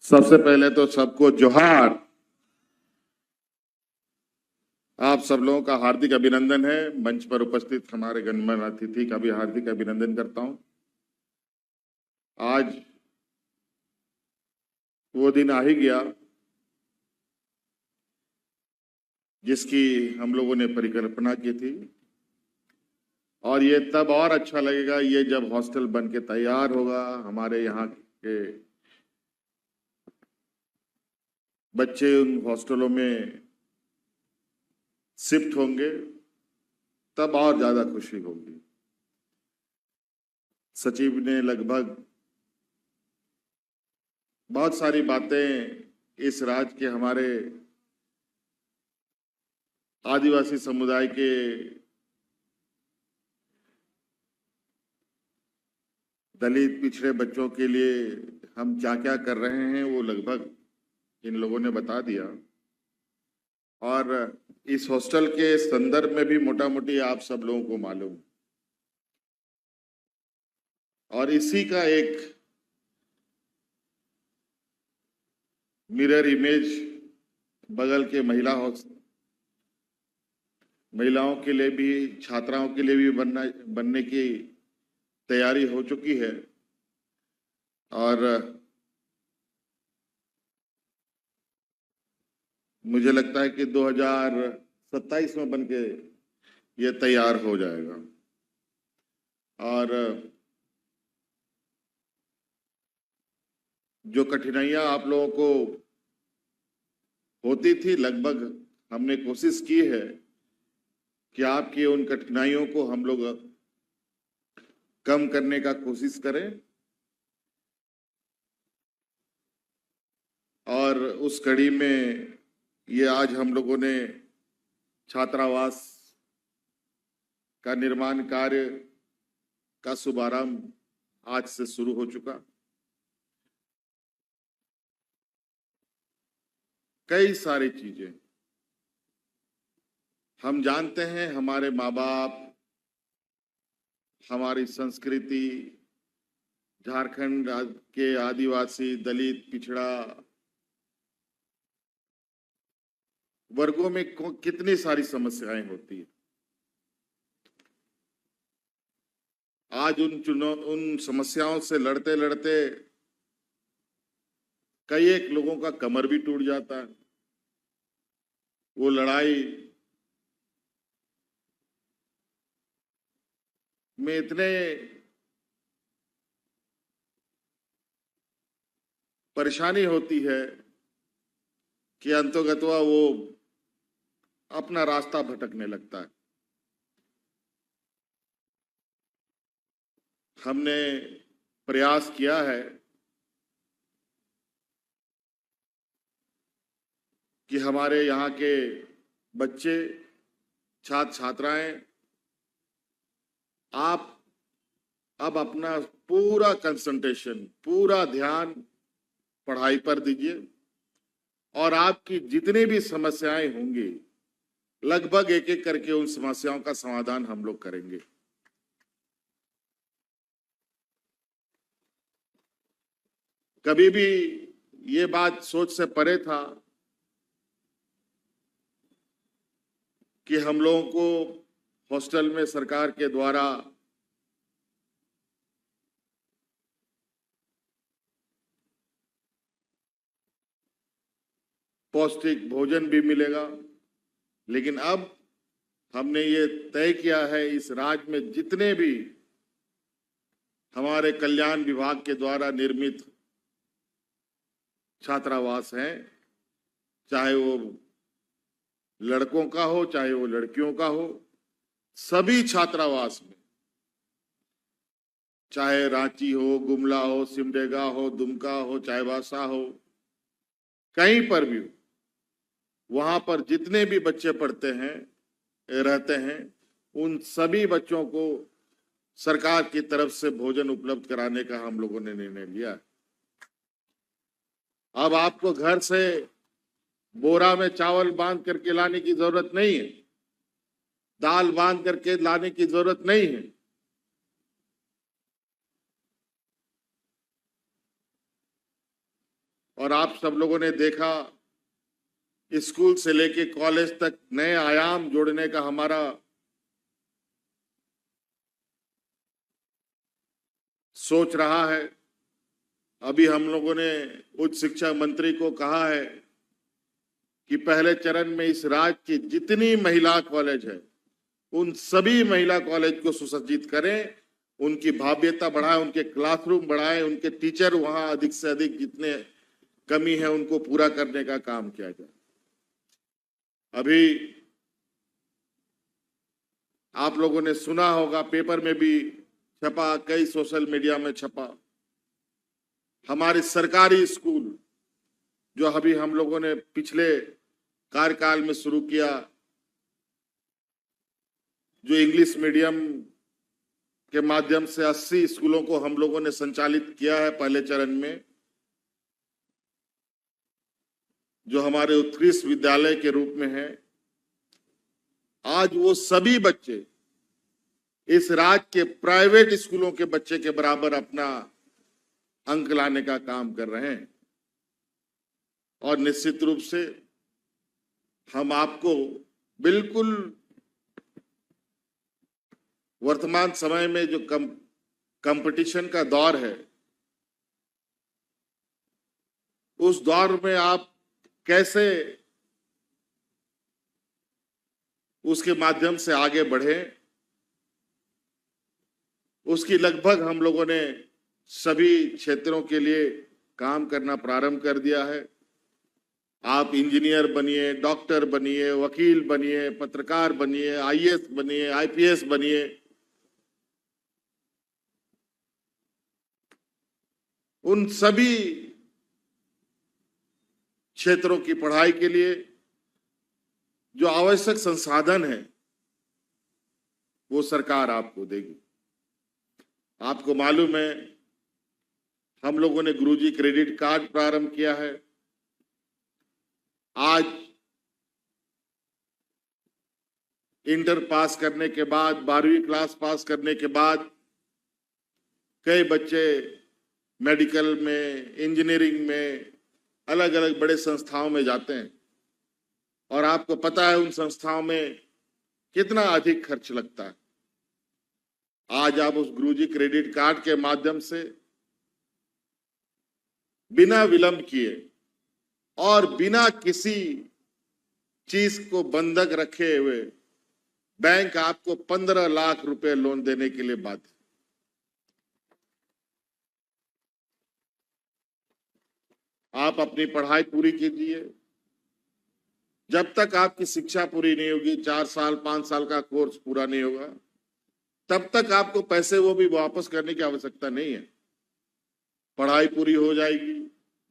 सबसे पहले तो सबको जोहार। आप सब लोगों का हार्दिक अभिनंदन है। मंच पर उपस्थित हमारे गणमान्य अतिथि का भी हार्दिक अभिनंदन करता हूं। आज वो दिन आ ही गया जिसकी हम लोगों ने परिकल्पना की थी, और ये तब और अच्छा लगेगा ये जब हॉस्टल बन के तैयार होगा, हमारे यहाँ के बच्चे उन हॉस्टलों में शिफ्ट होंगे, तब और ज्यादा खुशी होगी। सचिव ने लगभग बहुत सारी बातें इस राज्य के हमारे आदिवासी समुदाय के दलित पिछड़े बच्चों के लिए हम क्या क्या कर रहे हैं वो लगभग इन लोगों ने बता दिया। और इस हॉस्टल के संदर्भ में भी मोटा मोटी आप सब लोगों को मालूम, और इसी का एक मिरर इमेज बगल के महिलाओं के लिए भी, छात्राओं के लिए भी बनने की तैयारी हो चुकी है। और मुझे लगता है कि 2027 में बनके ये तैयार हो जाएगा। और जो कठिनाइयां आप लोगों को होती थी, लगभग हमने कोशिश की है कि आपकी उन कठिनाइयों को हम लोग कम करने का कोशिश करें। और उस कड़ी में ये आज हम लोगों ने छात्रावास का निर्माण कार्य का शुभारंभ आज से शुरू हो चुका। कई सारी चीजें हम जानते हैं, हमारे माँ बाप, हमारी संस्कृति, झारखंड के आदिवासी, दलित, पिछड़ा वर्गों में कितनी सारी समस्याएं होती है। आज उन समस्याओं से लड़ते लड़ते कई एक लोगों का कमर भी टूट जाता है। वो लड़ाई में इतने परेशानी होती है कि अंतोगत्वा वो अपना रास्ता भटकने लगता है। हमने प्रयास किया है कि हमारे यहाँ के बच्चे, छात्र छात्राएं, आप अब अपना पूरा कंसंट्रेशन, पूरा ध्यान पढ़ाई पर दीजिए, और आपकी जितनी भी समस्याएं होंगी लगभग एक एक करके उन समस्याओं का समाधान हम लोग करेंगे। कभी भी ये बात सोच से परे था कि हम लोगों को हॉस्टल में सरकार के द्वारा पौष्टिक भोजन भी मिलेगा, लेकिन अब हमने ये तय किया है, इस राज्य में जितने भी हमारे कल्याण विभाग के द्वारा निर्मित छात्रावास हैं, चाहे वो लड़कों का हो चाहे वो लड़कियों का हो, सभी छात्रावास में, चाहे रांची हो, गुमला हो, सिमडेगा हो, दुमका हो, चाईबासा हो, कहीं पर भी, वहां पर जितने भी बच्चे पढ़ते हैं, रहते हैं, उन सभी बच्चों को सरकार की तरफ से भोजन उपलब्ध कराने का हम लोगों ने निर्णय लिया। अब आपको घर से बोरा में चावल बांध करके लाने की जरूरत नहीं है, दाल बांध करके लाने की जरूरत नहीं है। और आप सब लोगों ने देखा, स्कूल से लेके कॉलेज तक नए आयाम जोड़ने का हमारा सोच रहा है। अभी हम लोगों ने उच्च शिक्षा मंत्री को कहा है कि पहले चरण में इस राज्य की जितनी महिला कॉलेज है उन सभी महिला कॉलेज को सुसज्जित करें, उनकी भव्यता बढ़ाएं, उनके क्लासरूम बढ़ाएं, उनके टीचर वहां अधिक से अधिक जितने कमी है उनको पूरा करने का काम किया जाए। अभी आप लोगों ने सुना होगा, पेपर में भी छपा, कई सोशल मीडिया में छपा, हमारे सरकारी स्कूल जो अभी हम लोगों ने पिछले कार्यकाल में शुरू किया, जो इंग्लिश मीडियम के माध्यम से 80 स्कूलों को हम लोगों ने संचालित किया है पहले चरण में, जो हमारे उत्कृष्ट विद्यालय के रूप में है। आज वो सभी बच्चे इस राज्य के प्राइवेट स्कूलों के बच्चे के बराबर अपना अंक लाने का काम कर रहे हैं। और निश्चित रूप से हम आपको बिल्कुल वर्तमान समय में जो कंपटीशन का दौर है, उस दौर में आप कैसे उसके माध्यम से आगे बढ़े, उसकी लगभग हम लोगों ने सभी क्षेत्रों के लिए काम करना प्रारंभ कर दिया है। आप इंजीनियर बनिए, डॉक्टर बनिए, वकील बनिए, पत्रकार बनिए, आईएएस बनिए, आईपीएस बनिए, उन सभी क्षेत्रों की पढ़ाई के लिए जो आवश्यक संसाधन है वो सरकार आपको देगी। आपको मालूम है, हम लोगों ने गुरुजी क्रेडिट कार्ड प्रारंभ किया है। आज इंटर पास करने के बाद, 12वीं क्लास पास करने के बाद कई बच्चे मेडिकल में, इंजीनियरिंग में, अलग अलग बड़े संस्थाओं में जाते हैं और आपको पता है उन संस्थाओं में कितना अधिक खर्च लगता है। आज आप उस गुरुजी क्रेडिट कार्ड के माध्यम से बिना विलंब किए और बिना किसी चीज को बंधक रखे हुए बैंक आपको 15 लाख रुपए लोन देने के लिए बाध्य। आप अपनी पढ़ाई पूरी कीजिए। जब तक आपकी शिक्षा पूरी नहीं होगी, 4 साल 5 साल का कोर्स पूरा नहीं होगा, तब तक आपको पैसे वो भी वापस करने की आवश्यकता नहीं है। पढ़ाई पूरी हो जाएगी,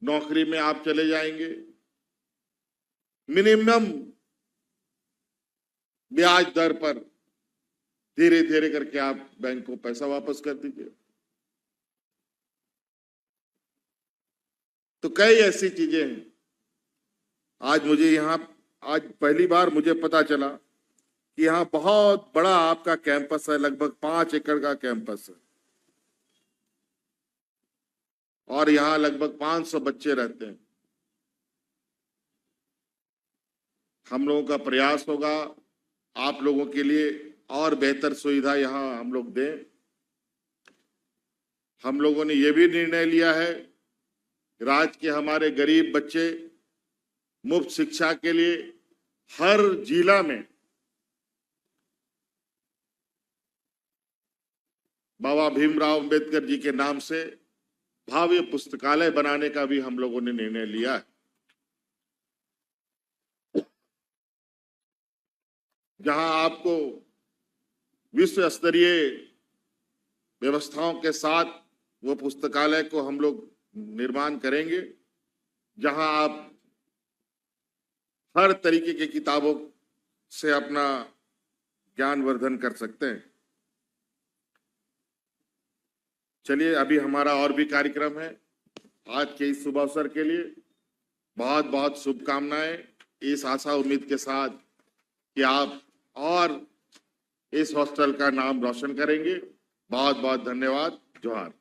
नौकरी में आप चले जाएंगे, मिनिमम ब्याज दर पर धीरे धीरे करके आप बैंक को पैसा वापस कर दीजिए। तो कई ऐसी चीजें हैं। आज पहली बार मुझे पता चला कि यहाँ बहुत बड़ा आपका कैंपस है, लगभग 5 एकड़ का कैंपस है और यहाँ लगभग 500 बच्चे रहते हैं। हम लोगों का प्रयास होगा आप लोगों के लिए और बेहतर सुविधा यहाँ हम लोग दें। हम लोगों ने ये भी निर्णय लिया है, राज्य के हमारे गरीब बच्चे मुफ्त शिक्षा के लिए हर जिला में बाबा भीमराव अंबेडकर जी के नाम से भव्य पुस्तकालय बनाने का भी हम लोगों ने निर्णय लिया है, जहां आपको विश्व स्तरीय व्यवस्थाओं के साथ वो पुस्तकालय को हम लोग निर्माण करेंगे, जहां आप हर तरीके की किताबों से अपना ज्ञानवर्धन कर सकते हैं। चलिए, अभी हमारा और भी कार्यक्रम है। आज के इस शुभ अवसर के लिए बहुत बहुत शुभकामनाएं, इस आशा उम्मीद के साथ कि आप और इस हॉस्टल का नाम रोशन करेंगे। बहुत बहुत धन्यवाद। जोहार।